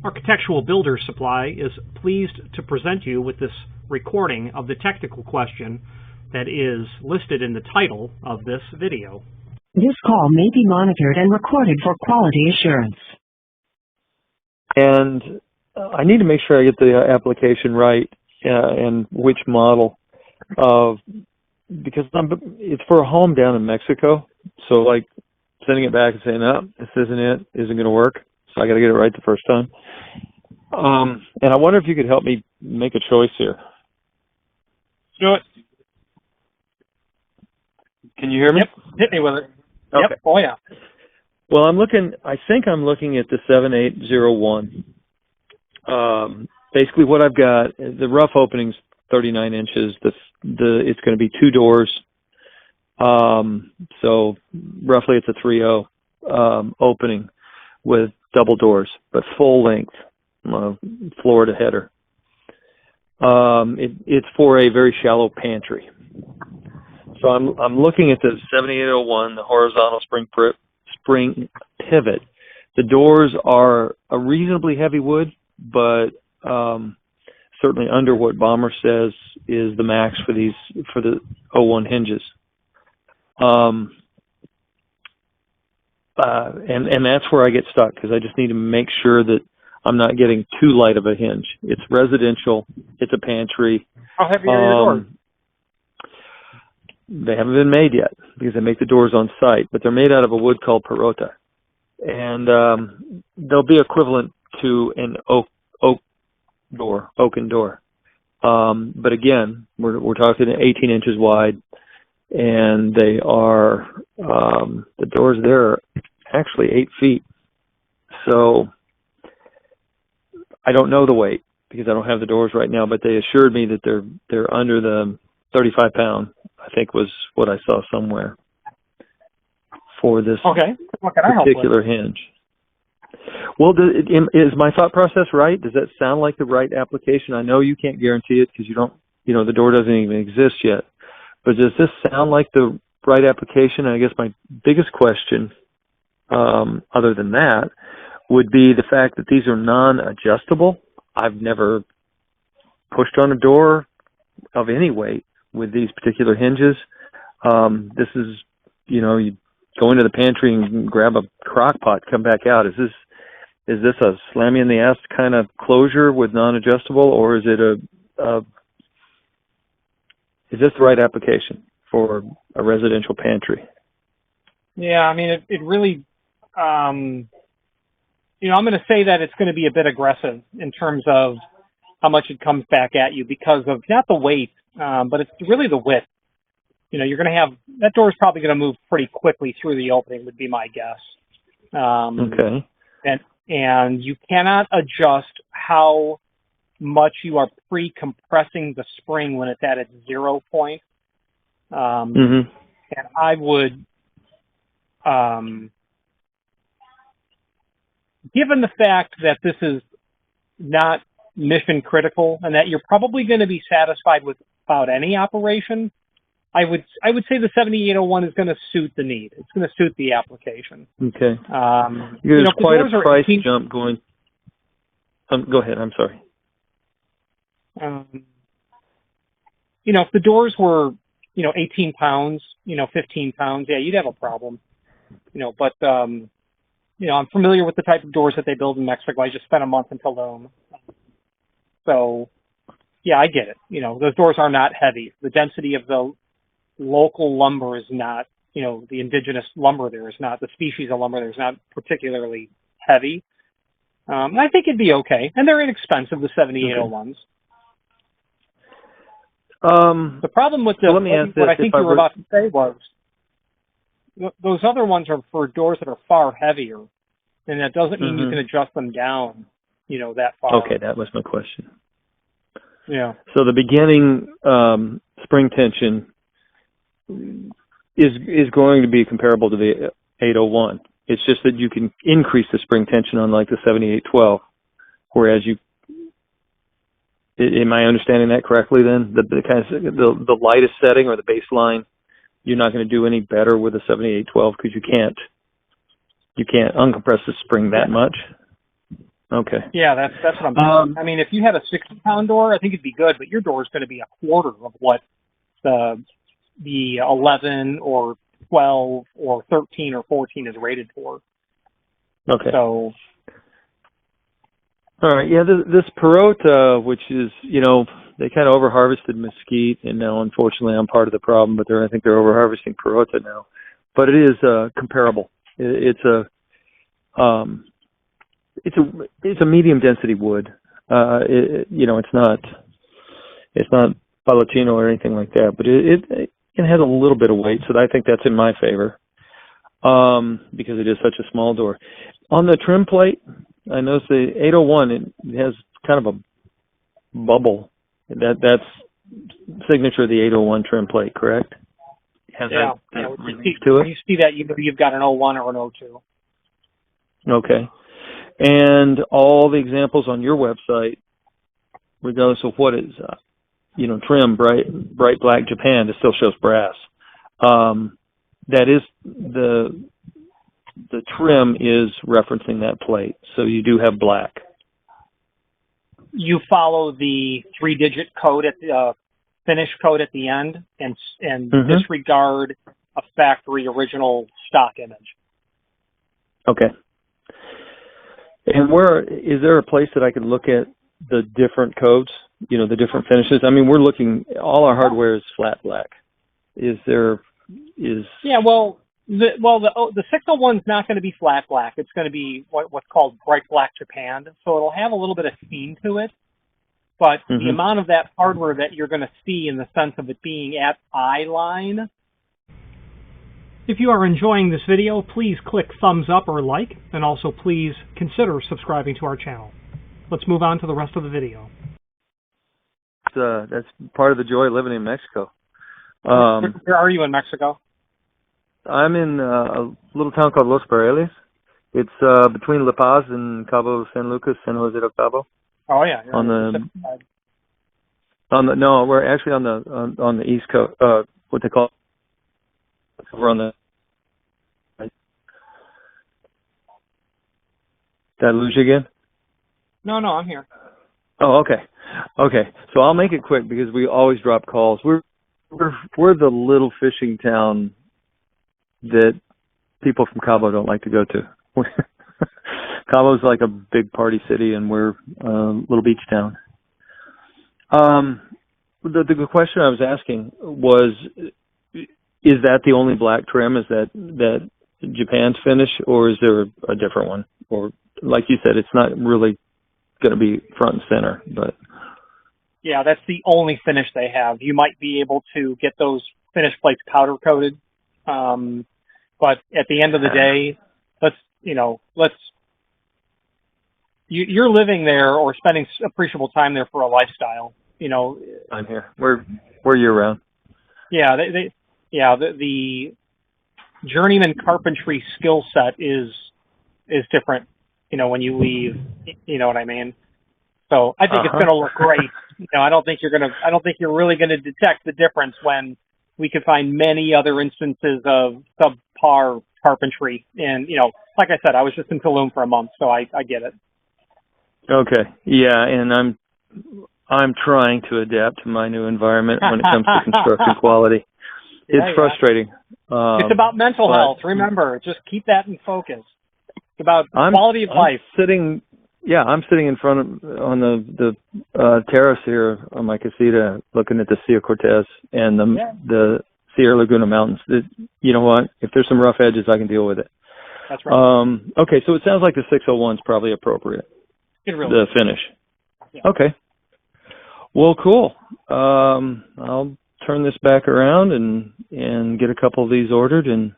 Architectural Builder Supply is pleased to present you with this recording of the technical question that is listed in the title of this video. This call may be monitored and recorded for quality assurance. And I need to make sure I get the application right and which model of, because it's for a home down in Mexico. So like sending it back and saying, no, this isn't going to work. So I got to get it right the first time. And I wonder if you could help me make a choice here. Do it. Can you hear me? Yep. Hit me with it. Okay. Yep. Oh, yeah. Well, I think I'm looking at the 7801. Basically what I've got, the rough opening's 39 inches. It's going to be 2 doors. So roughly it's a 3.0 opening with double doors, but full length, floor to header. It's for a very shallow pantry. So I'm looking at the 7801, the horizontal spring pivot. The doors are a reasonably heavy wood, but certainly under what Bommer says is the max for the 01 hinges. And that's where I get stuck, because I just need to make sure that I'm not getting too light of a hinge. It's residential. It's a pantry. How heavy are your doors? They haven't been made yet because they make the doors on site, but they're made out of a wood called perota. And they'll be equivalent to an oaken door. But again, we're talking 18 inches wide, and they are, the doors there are actually 8 feet. So I don't know the weight because I don't have the doors right now, but they assured me that they're under the 35 pound, I think was what I saw somewhere for this particular hinge. Well, is my thought process right? Does that sound like the right application? I know you can't guarantee it because the door doesn't even exist yet. But does this sound like the right application? And I guess my biggest question, other than that, would be the fact that these are non-adjustable. I've never pushed on a door of any weight with these particular hinges. This is, you go into the pantry and grab a crock pot, come back out. Is this a slam you in the ass kind of closure with non-adjustable, or is it is this the right application for a residential pantry? Yeah, I mean, it really, I'm going to say that it's going to be a bit aggressive in terms of how much it comes back at you because of not the weight, but it's really the width. You're going to have, that door is probably going to move pretty quickly through the opening would be my guess. Okay. And you cannot adjust how much you are pre-compressing the spring when it's at its 0 point. And I would, given the fact that this is not mission critical and that you're probably going to be satisfied with about any operation, I would say the 7801 is going to suit the need. It's going to suit the application. Okay. There's quite a price jump going. Go ahead. I'm sorry. If the doors were, 18 pounds, 15 pounds, yeah, you'd have a problem. But I'm familiar with the type of doors that they build in Mexico. I just spent a month in Tulum. So, yeah, I get it. Those doors are not heavy. The density of the local lumber is not, the indigenous lumber there is not, the species of lumber there is not particularly heavy. And I think it'd be okay. And they're inexpensive, the 7801s. The problem with what I think you were about to say was those other ones are for doors that are far heavier, and that doesn't mean you can adjust them down, that far. Okay, that was my question. Yeah. So the beginning spring tension is going to be comparable to the 801. It's just that you can increase the spring tension on like the 7812, whereas am I understanding that correctly then? The lightest setting or the baseline, you're not going to do any better with a 7812 because you can't uncompress the spring that much? Okay. Yeah, that's what I'm thinking. I mean, if you had a 60-pound door, I think it'd be good, but your door is going to be a quarter of what the 11 or 12 or 13 or 14 is rated for. Okay. So. All right. Yeah, this Perota, which is, they kind of over-harvested mesquite, and now, unfortunately, I'm part of the problem, but I think they're over-harvesting Perota now. But it is comparable. It's a medium-density wood. It's not Palatino or anything like that, but it has a little bit of weight, so I think that's in my favor because it is such a small door. On the trim plate, I noticed the 801, it has kind of a bubble. That's signature of the 801 trim plate, correct? Has that relief to it? You see that you've got an 01 or an 02. Okay. And all the examples on your website, regardless of what is, trim, bright black Japan, it still shows brass. That is the trim is referencing that plate, so you do have black. You follow the 3-digit code at the finish code at the end, and disregard a factory original stock image. Okay. And where is there a place that I could look at the different codes? The different finishes. I mean, we're looking. All our hardware is flat black. Yeah. Well, the 601 is not going to be flat black. It's going to be what's called bright black Japan. So it'll have a little bit of sheen to it, but the amount of that hardware that you're going to see in the sense of it being at eye line. If you are enjoying this video, please click thumbs up or like, and also please consider subscribing to our channel. Let's move on to the rest of the video. That's part of the joy of living in Mexico. Where are you in Mexico? I'm in a little town called Los Pareles. It's between La Paz and Cabo San Lucas, San Jose del Cabo. Oh yeah. We're actually on the east coast. What they call. We're on the. Did I lose you again? No, I'm here. Oh, okay. So I'll make it quick because we always drop calls. We're the little fishing town that people from Cabo don't like to go to. Cabo's like a big party city, and we're a little beach town. The question I was asking was, is that the only black trim? Is that Japan's finish, or is there a different one? Or, like you said, it's not really going to be front and center, but. Yeah, that's the only finish they have. You might be able to get those finish plates powder coated, but at the end of the day, you're living there or spending appreciable time there for a lifestyle. I'm here. We're year round. Yeah, the journeyman carpentry skill set is different. When you leave, you know what I mean. So I think it's going to look great. I don't think you're really going to detect the difference when we could find many other instances of subpar carpentry. And, like I said, I was just in Tulum for a month, so I get it. Okay. Yeah. And I'm trying to adapt to my new environment when it comes to construction quality. It's frustrating. It's about mental health. Remember, just keep that in focus. It's about quality of life. I'm sitting in front of on the terrace here on my casita, looking at the Sierra Cortez and the Sierra Laguna Mountains. You know what? If there's some rough edges, I can deal with it. That's right. Okay, so it sounds like the 601 is probably appropriate. The finish. Yeah. Okay. Well, cool. I'll turn this back around and get a couple of these ordered, and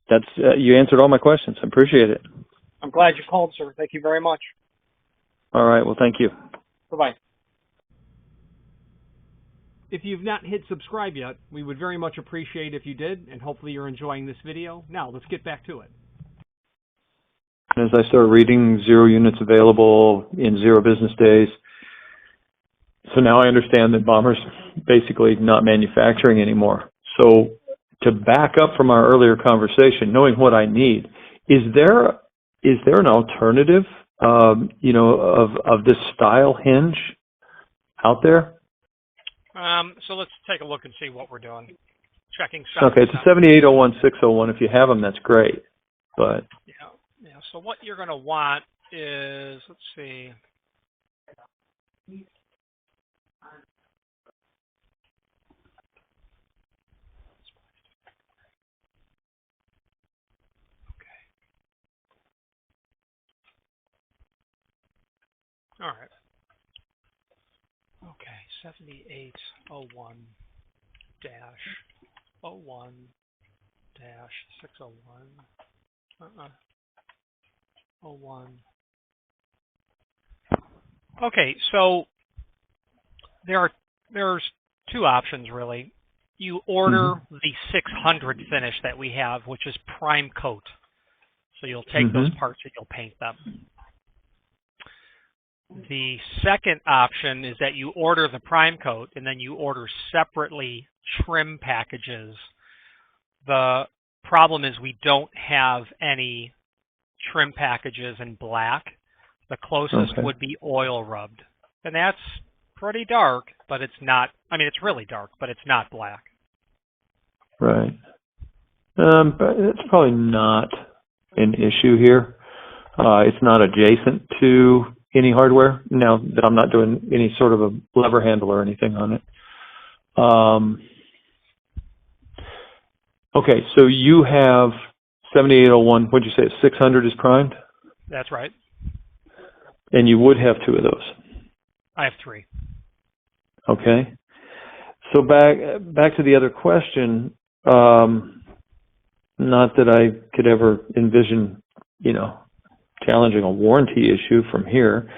that's you answered all my questions. I appreciate it. I'm glad you called, sir. Thank you very much. All right. Well, thank you. Bye-bye. If you've not hit subscribe yet, we would very much appreciate if you did, and hopefully you're enjoying this video. Now, let's get back to it. As I started reading 0 units available in 0 business days, so now I understand that Bommer's basically not manufacturing anymore. So to back up from our earlier conversation, knowing what I need, Is there an alternative, of this style hinge out there? So let's take a look and see what we're doing. Checking stock. Okay, it's a 7801-601. If you have them, that's great. But yeah. So what you're going to want is, let's see. All right. Okay, 7801 01 601 01. Okay, so there's two options really. You order the 600 finish that we have, which is prime coat. So you'll take those parts and you'll paint them. The second option is that you order the prime coat and then you order separately trim packages. The problem is we don't have any trim packages in black. The closest would be oil rubbed. And that's pretty dark, but it's not, I mean, it's really dark, but it's not black. Right. But it's probably not an issue here. It's not adjacent to any hardware, now that I'm not doing any sort of a lever handle or anything on it. Okay, so you have 7801, what'd you say, 600 is primed? That's right. And you would have two of those? I have three. Okay. So back to the other question, not that I could ever envision, challenging a warranty issue from here,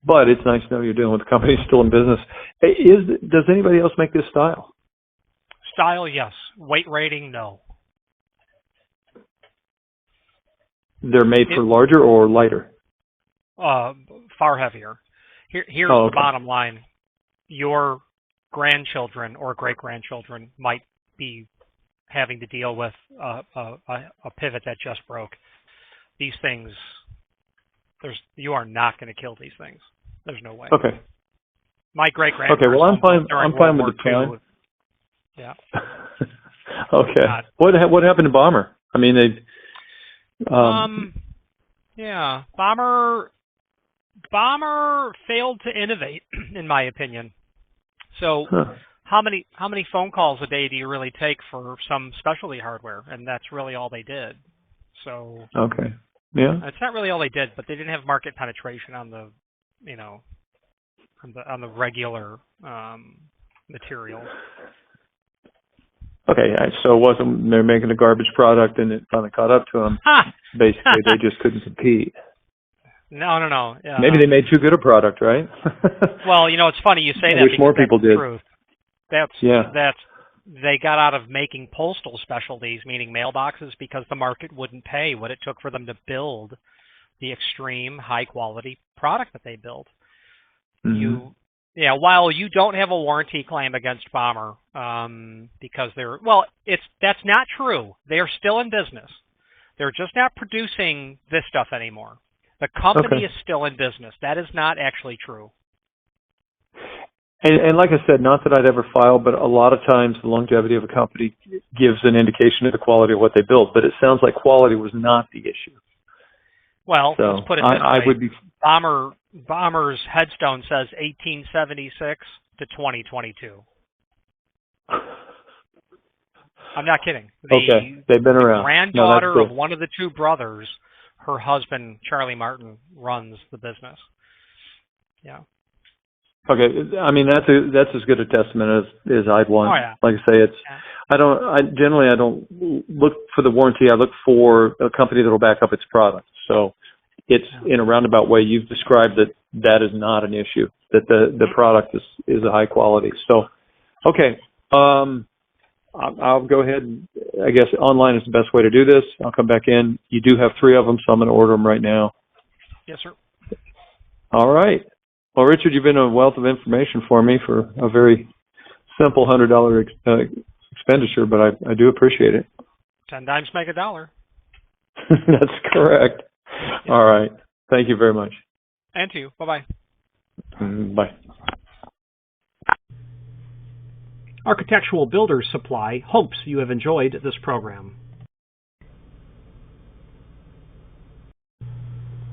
but it's nice to know you're dealing with a company still in business. Does anybody else make this style? Style, yes. Weight rating, no. They're made for larger or lighter? Far heavier. Here's the bottom line. Your grandchildren or great-grandchildren might be having to deal with a pivot that just broke. These things, you are not going to kill these things. There's no way. Okay. My great-grandparents. Okay, well, I'm fine with the time. Yeah. Okay. What happened to Bomber? I mean, they. Yeah, Bommer failed to innovate, in my opinion. So, how many phone calls a day do you really take for some specialty hardware? And that's really all they did. So. Okay. Yeah. It's not really all they did, but they didn't have market penetration on the, on the regular materials. Okay, so it wasn't they're making a garbage product and it finally caught up to them. Basically, they just couldn't compete. No. Maybe they made too good a product, right? Well, it's funny you say that. Which more people did. Truth. That's they got out of making postal specialties, meaning mailboxes, because the market wouldn't pay what it took for them to build the extreme high quality product that they built. Mm-hmm. While you don't have a warranty claim against Bommer, because that's not true. They are still in business. They're just not producing this stuff anymore. The company is still in business. That is not actually true. And like I said, not that I'd ever file, but a lot of times the longevity of a company gives an indication of the quality of what they build. But it sounds like quality was not the issue. Well, let's put it this way. I would be. Bommer's headstone says 1876 to 2022. I'm not kidding. They've been around. The granddaughter of one of the two brothers, her husband, Charlie Martin, runs the business. Yeah. Okay, I mean that's as good a testament as I'd want. Oh, yeah. Like I say, I don't look for the warranty. I look for a company that will back up its product. So it's in a roundabout way you've described that is not an issue. That the product is a high quality. So okay, I'll go ahead and I guess online is the best way to do this. I'll come back in. You do have 3 of them, so I'm going to order them right now. Yes, sir. All right. Well, Richard, you've been a wealth of information for me for a very simple $100 expenditure, but I do appreciate it. 10 dimes make a dollar. That's correct. All right. Thank you very much. And to you. Bye-bye. Bye. Architectural Builders Supply hopes you have enjoyed this program.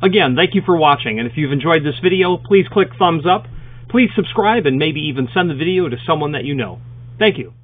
Again, thank you for watching, and if you've enjoyed this video, please click thumbs up, please subscribe, and maybe even send the video to someone that you know. Thank you.